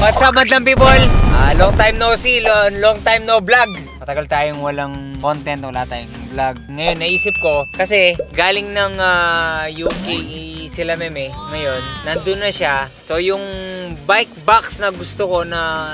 What's up, madlang people? Long time no see, long time no vlog. Matagal tayong walang content, wala tayong vlog. Ngayon, naisip ko, kasi galing ng UK sila Meme, ngayon, nandun na siya. So, yung bike box na gusto ko na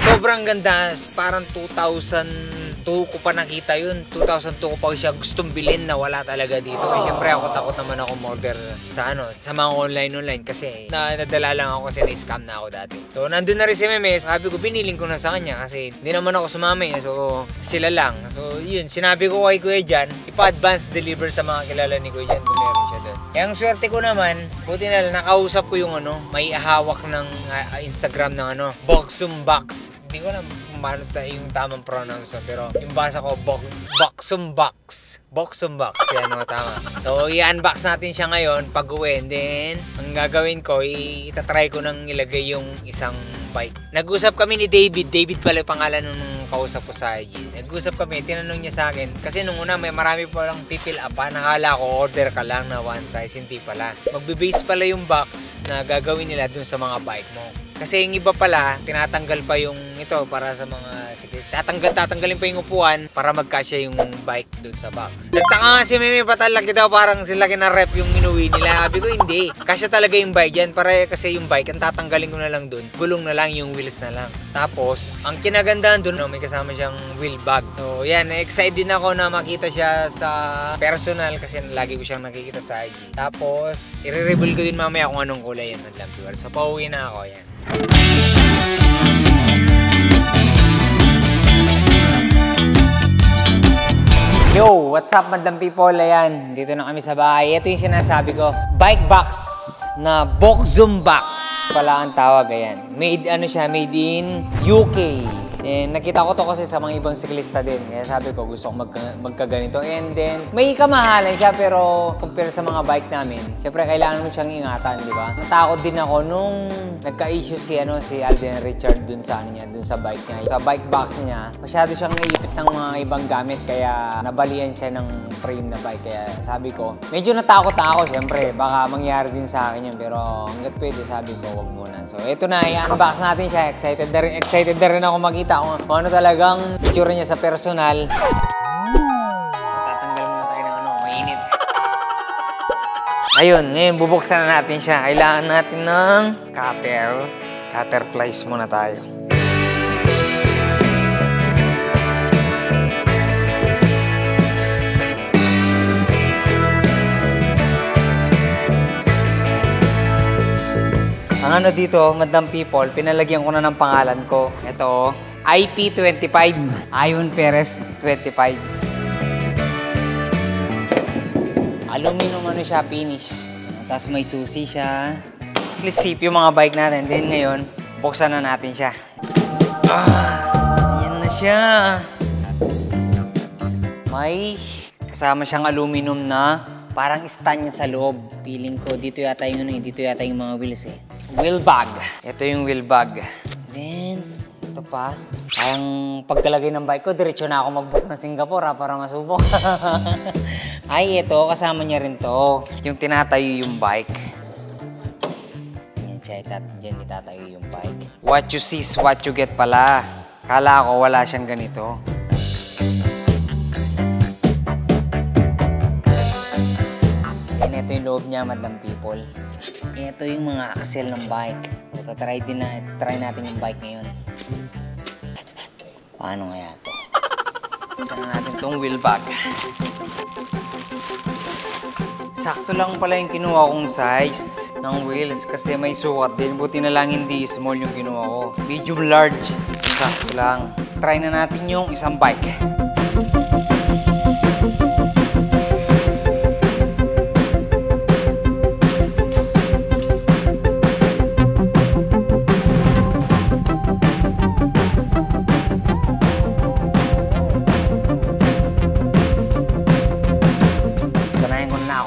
sobrang ganda, parang 2002 ko pa nakita yun. 2002 ko pa siya gustong bilhin na wala talaga dito. Eh, syempre ako takot naman ako order sa sa mga online kasi nadala lang ako kasi na-scam na ako dati. So, nandun na rin si Meme. Sabi ko, biniling ko na sa kanya kasi hindi naman ako sumama eh. So, sila lang. So, yun. Sinabi ko kay Kuya Jan, ipa-advance deliver sa mga kilala ni Kuya Jan kung meron siya doon. Kaya ang swerte ko naman, buti na lang, nakausap ko yung may hawak ng Instagram ng Boxum Box. Hindi ko alam kung paano yung tamang pronounce, pero yung basa ko, Boxum Box. Boxum Box, yan tama. So, i-unbox natin siya ngayon pag uwi. And then, ang gagawin ko, itatry ko nang ilagay yung isang bike. Nag-usap kami ni David. David pala pangalan nung kausap ko sa IG. Nag-usap kami, tinanong niya sa akin. Kasi nung una, may marami pa lang pipil up. Nakala ko, order ka lang na one size. Hindi pala. Magbe-base pala yung box na gagawin nila dun sa mga bike mo. Kasi yung iba pala, tinatanggal pa yung ito para sa mga, tatanggalin pa yung upuan para magkasya yung bike dun sa box. Nagtaka nga si Meme, patalaki daw parang sila kinarep yung inuwi nila. Sabi ko hindi, kasya talaga yung bike yan para kasi yung bike, ang tatanggalin ko na lang dun, gulong na lang, yung wheels na lang. Tapos, ang kinagandahan dun, may kasama siyang wheel bag. So yan, excited din ako na makita siya sa personal kasi lagi ko siyang nakikita sa IG. Tapos, i-reveal ko din mamaya kung anong kulay yan, madlang people. So pauwi na ako, yan. Yo, what's up madlang people? Ayan, dito na kami sa bahay. Ito yung sinasabi ko, bike box na Boxum Box pala ang tawag. Ayan, made in UK. Nakita ko to kasi sa mga ibang siklista din. Kaya sabi ko, gusto ko magkaganito. And then, may kamahalan siya pero compare sa mga bike namin, syempre kailangan mo siyang ingatan, di ba? Natakot din ako nung nagka-issue si Alden Richard dun sa dun sa bike niya. Sa bike box niya, masyado siyang naipit ng mga ibang gamit kaya nabalian siya ng frame na bike. Kaya sabi ko, medyo natakot na ako, syempre. Baka mangyari din sa akin yun. Pero hanggat pwede, sabi ko, wag muna. So, ito na, i-unbox natin siya. Excited na rin ako makita kung ano talagang itsura niya sa personal. Tatanggal muna tayo ng mainit. Ayun, ngayon bubuksan na natin siya. Kailangan natin ng cutter flies muna tayo. Ang dito, madlang people, pinalagyan ko na ng pangalan ko. Ito, IP25, Ion Perez 25. Aluminum siya, finish. Tapos may susi siya. At least safe yung mga bike natin. Then ngayon, buksan na natin siya. Yan na siya. May kasama siyang aluminum na parang stand niya sa loob. Feeling ko, dito yata yung mga wheels eh. Wheel bag. Ito yung wheel bag. Then, ito pa. Parang pagkalagay ng bike ko, diretso na ako mag-book ng Singapore para masubok. Ay, ito, kasama niya rin to. Yung tinatayo yung bike. Yan siya, dyan itatayo yung bike. What you see is what you get pala. Kala ko wala siyang ganito. Yan, ito yung loob niya, madlang people. Ito yung mga axle ng bike. So, try natin yung bike ngayon. Paano kaya ito? Buksan na natin itong wheel bag. Sakto lang pala yung kinuha kong size ng wheels kasi may sukat din. Buti na lang hindi small yung kinuha ko. Medium large. Sakto lang. Try na natin yung isang bike.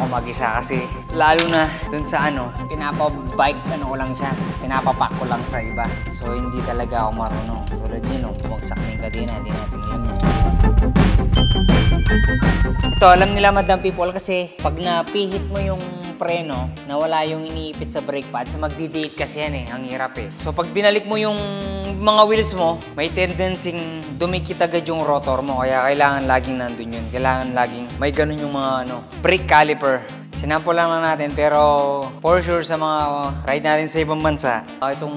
Mag-isa kasi lalo na dun sa pinapa-bike ko lang siya, pinapapak ko lang sa iba. So hindi talaga ako marunong. Tulad yun, bumagsak na yung kadena, hindi natin alam yan. Ito, alam nila madlang people kasi pag napihit mo yung preno, nawala yung iniipit sa brake pads, magdi-date kasi yan eh, ang hirap eh. So pag binalik mo yung mga wheels mo, may tendency dumikit agad yung rotor mo, kaya kailangan laging nandun yun. Kailangan laging may ganun yung mga brake caliper. Sinample lang natin, pero for sure sa mga ride natin sa ibang bansa, itong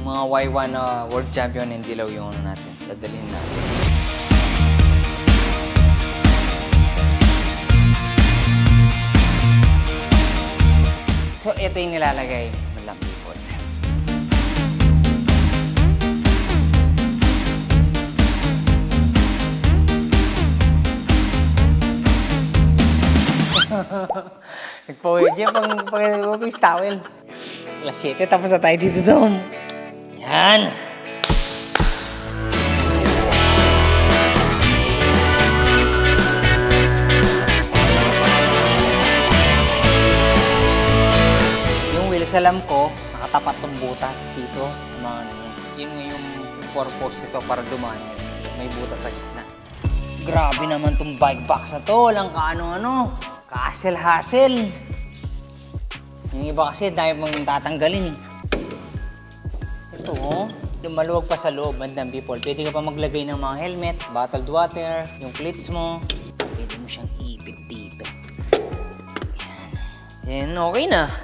mga Y1 na World Champion and dilaw yung natin. Dadalhin natin. So, ito yung nilalagay ng lampipon. Nagpawid yan pang towel. Alas 7, tapos na tayo dito, Dom. Yan. Alam ko, nakatapat tong butas dito. Mga yun yung purpose ito para dumaan. May butas sa gitna. Grabe naman tong bike box na to. Walang kaano-ano. Ka-hassle-hassle. Yung iba kasi dahil mong tatanggalin eh. Ito oh. Maluwag pa sa loob, bandang people. Pwede ka pa maglagay ng mga helmet, bottled water, yung cleats mo. Pwede mo siyang ipit dito. Yan. Yan, okay na.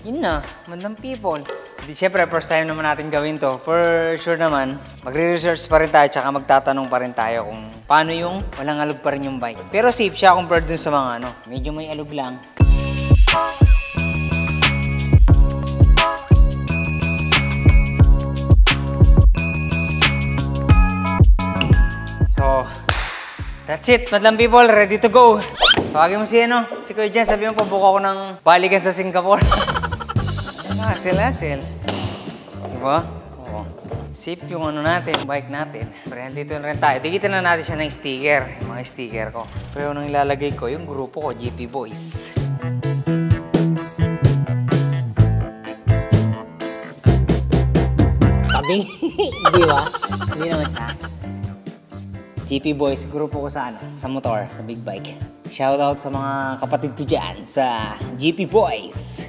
Yun na, bandang people. Siyempre, first time naman natin gawin to. For sure naman, magre-research pa rin tayo tsaka magtatanong pa rin tayo kung paano yung walang alog pa rin yung bike. Pero safe siya compared dun sa mga medyo may alog lang. So, that's it, madlang people, ready to go. Tawagin mo si Kuya Jan, sabi mo pabuka ko ng balikan sa Singapore. Hassle. Diba? Oo. Safe yung natin, bike natin. Pero nandito na rin tayo. Dikitan na natin siya ng sticker. Yung mga sticker ko. Pero nang ilalagay ko, yung grupo ko, GP Boys. Tabing? Hindi ba? Hindi naman siya. GP Boys, grupo ko sa sa motor, sa big bike. Shoutout sa mga kapatid ko dyan sa GP Boys.